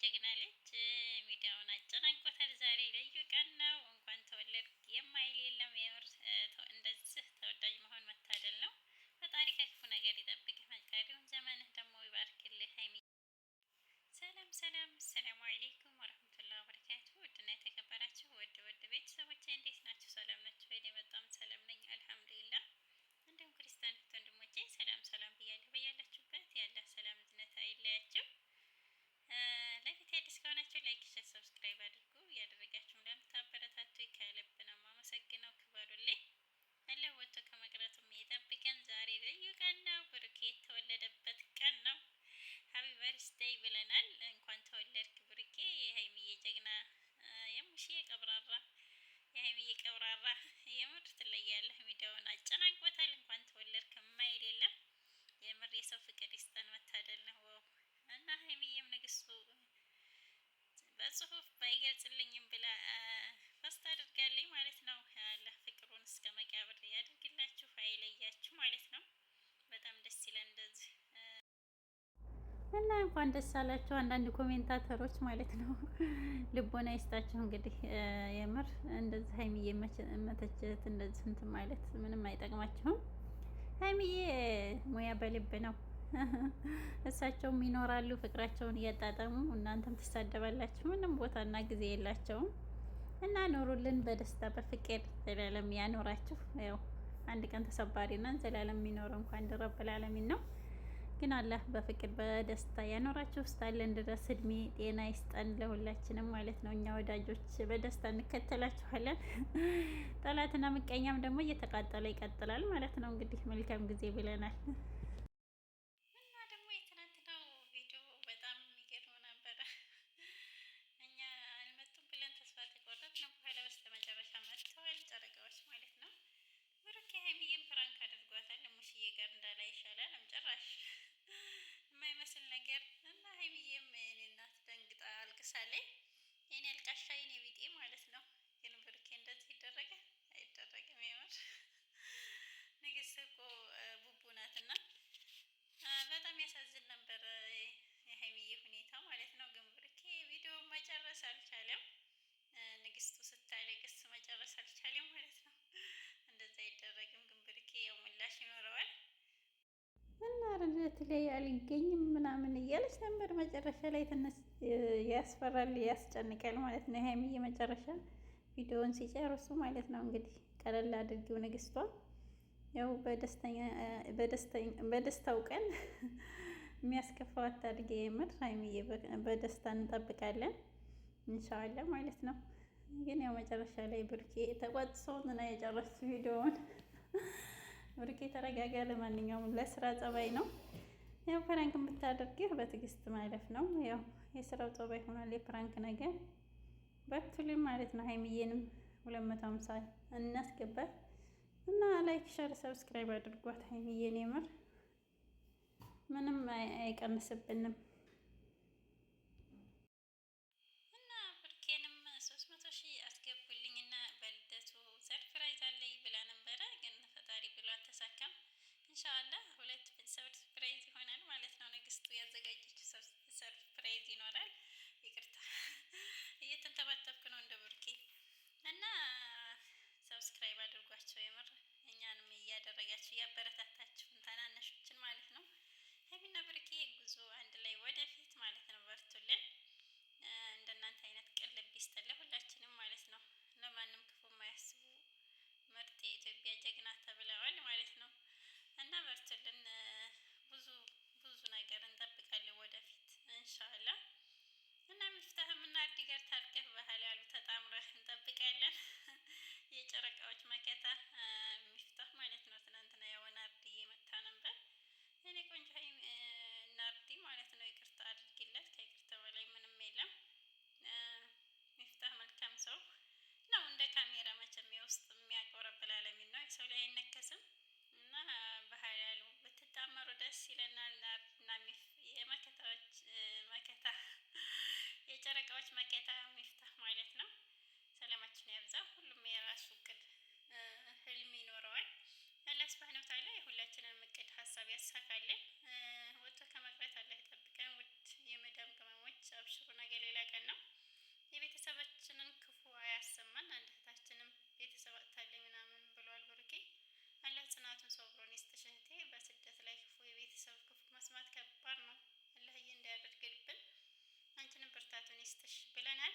ጀግና ልጅ ሚዲያውን አጨናንቆታል። ዛሬ ልዩ ቀን ነው። እንኳን ተወለድክ የማይል የለም። የምር እንደዚህ ተወዳጅ መሆን መታደል ነው። ፈጣሪ ከክፉ ነገር ይጠብቅህ፣ መካሪውን ዘመንህ ደግሞ ይባርክልህ። ሀይሚ ሰላም ሰላም፣ ሰላሙ አለይኩም ወረህመቱላሂ ወበረካቱ። ውድና የተከበራችሁ ውድ ቤተሰቦቼ እንዴት ናችሁ? ሰላም ናችሁ? እኔ በጣም ሰላም ነኝ አልሐምዱሊላህ። እንዲሁም ክርስቲያን ወንድሞቼ ሰላም ሰላም ብያለሁ። በያላችሁበት ያለ ሰላም እዝነት አይለያችሁ። ለፊት አዲስ ከሆናችሁ ላይክ፣ ሸር፣ ሰብስክራይብ አድርጉ። እያደረጋችሁ ለምታበረታቱ ከልብ ነው የማመሰግነው። ክበሩልኝ። አላህ ወጥቶ ከመቅረቱም የጠብቀን። ዛሬ ልዩ ቀን ነው። ብሩኬ የተወለደበት ቀን ነው። ሀቢ በርስደይ ብለናል። እንኳን ተወለድክ ብሩኬ፣ የሀይሚዬ ጀግና፣ የሙሽዬ ቀብራራ፣ የሀይሚዬ ቀብራራ። የምር ትለያለህ። ሚዲያውን አጨናንቆታል። እንኳን ተወለድክ የማይል የለም። የምር የሰው ፍቅር ይስጠን። መታደል ነው እና ሀይሚዬም ንግስቱ በጽሁፍ ባይገልጽልኝም ብላ ፖስት አድርጋለኝ ማለት ነው። አላህ ፍቅሩን እስከ መቃብር ያድርግላችሁ፣ አይለያችሁ ማለት ነው። በጣም ደስ ይላል እንደዚህ እና እንኳን ደስ አላችሁ አንዳንድ ኮሜንታተሮች ማለት ነው። ልቦና ይስጣችሁ። እንግዲህ የምር እንደዚህ ሀይሚዬ መተቸት እንደዚህ እንትን ማለት ምንም አይጠቅማችሁም። ሀይሚዬ ሙያ በልብ ነው። እሳቸውም ይኖራሉ ፍቅራቸውን እያጣጠሙ፣ እናንተም ትሳደባላችሁ። ምንም ቦታና ጊዜ የላቸውም እና ኖሩልን በደስታ በፍቅር ዘላለም ያኖራችሁ። ያው አንድ ቀን ተሰባሪ ነን፣ ዘላለም የሚኖረው እንኳን ረብል ዓለሚን ነው። ግን አላህ በፍቅር በደስታ ያኖራችሁ። እስካለን ድረስ እድሜ ጤና ይስጠን ለሁላችንም ማለት ነው። እኛ ወዳጆች በደስታ እንከተላችኋለን። ጠላትና ምቀኛም ደግሞ እየተቃጠለ ይቀጥላል ማለት ነው። እንግዲህ መልካም ጊዜ ብለናል። ሀይሚዬም ፕራንክ አድርጓታል። ሙሽዬ ጋር እንዳላ ይሻላል ጭራሽ የማይመስል ነገር እና ሀይሚዬም የኔ እናት ደንግጣ አልቅሳለኝ። የኔ አልቃሻ የኔ ቢጤ ማለት ነው። ግን ብሩኬ እንደዚህ ይደረጋል? አይደረግም። የምር ንግስት እኮ ቡቡ ናት እና በጣም ያሳዝን ነበር የሀይሚዬ ሁኔታ ማለት ነው። ግን ብሩኬ ቪዲዮ መጨረስ አልቻለም። ንግስቱ ስታለቅስ መጨረስ አልቻለም ማለት ነው። እንደዛ አይደረግም። ግን ብሩኬ ያው ምላሽ ይኖረዋል እና ርደት ላይ አልገኝም ምናምን እያለች ነበር። መጨረሻ ላይ ትንሽ ያስፈራል፣ ያስጨንቃል ማለት ነው። ሀይሚዬ መጨረሻ ቪዲዮውን ሲጨርሱ ማለት ነው። እንግዲህ ቀለል አድርጊው ንግስቷ። ያው በደስታው ቀን የሚያስከፋው አታድርጊ። የምር ሀይሚዬ በደስታ እንጠብቃለን እንሻአላ ማለት ነው። ግን ያው መጨረሻ ላይ ብሩኬ ተቆጥሶን ነው የጨረሱ ቪዲዮውን። ብሩኬ ተረጋጋ። ለማንኛውም ለስራ ጸባይ ነው። ያው ፕራንክ የምታደርጊው በትዕግስት ማለፍ ነው። ያው የስራው ጸባይ ሆኗል የፕራንክ ነገር። በርቱልኝ ማለት ነው። ሀይሚዬንም 250 እናስገባት እና ላይክ፣ ሸር፣ ሰብስክራይብ አድርጓት። ሀይሚዬን የምር ምንም አይቀንስብንም። እና ብሩኬንም 300,000 አስገቡልኝ እና በልደቱ ሰርፕራይዝ አለኝ ብላ ነበረ። ግን ፈጣሪ ብሎ አልተሳካም። ኢንሻአላህ ሁለት ሰርፕራይዝ ይሆናል ማለት ነው። ንግስቱ ያዘጋጀችው ሰርፕራይዝ ይኖራል። ይቅርታ እየተንተባተብኩ ነው እንደ ብሩኬ እና ሰብስክራይብ አድርጓቸው የምር እኛንም እያደረጋችሁ እያበረታታችሁን ታናናሾችን ማለት ነው። ሀይሚና ብሩኬ ጉዞ አንድ ላይ ወደፊት ማለት ነው። በርቱልን። እንደናንተ አይነት ቅልብ ይስጥልን ሁላችንም ማለት ነው። ለማንም ክፉ የማያስቡ ምርጥ የኢትዮጵያ ጀግና ተብለዋል ማለት ነው። እና በርቱልን። ብዙ ነገር እንጠብቃለን ወደፊት እንሻላ። እና ሚፍታህም እና አዲ ጋር ታርቀህ ባህል ያሉ ተጣምረህ እንጠብቃለን። የጨረቃዎች መከታ ሚፍታህ ማለት ነው። ትናንትና የሆነ አርዲ መታ ነበር። እኔ ቆንጆ ናርዲ ማለት ነው። ይቅርታ አድርጊለት። ከይቅርታ በላይ ምንም የለም። ሚፍታህ መልካም ሰው ነው። እንደ ካሜራ መቼም የውስጥ የሚያውቀው ረብል ዓለሚን ነው። ሰው ላይ አይነከስም። እና በሀያሉ ብትጣመሩ ደስ ይለናል። ናርዲና የመከታዎች መከታ የጨረቃዎች መከታ ሚፍታህ ማለት ነው። ሰላማችን ያብዛ። ሁሉም የራሱ እቅድ ህልም ይኖረዋል። አላህ ሱብሃነሁ ወተዓላ የሁላችንን እቅድ ሀሳብ ያሳካልን። ወጥቶ ከመቅረት አላህ ይጠብቀን። ውድ የመዳም ቅመሞች አብሽሩ፣ ነገ ያሰማን። አንድ እህታችንም ቤተሰብ አጥታለች ምናምን ብሏል ብሩኬ። አላህ ጽናቱን ሰብሮን ይስጥሽ እህቴ። በስደት ላይ ክፉ የቤተሰብ ክፉ መስማት ከባድ ነው። አላህዬ እንዳያደርግልብን አንቺንም ብርታቱን ይስጥሽ ብለናል።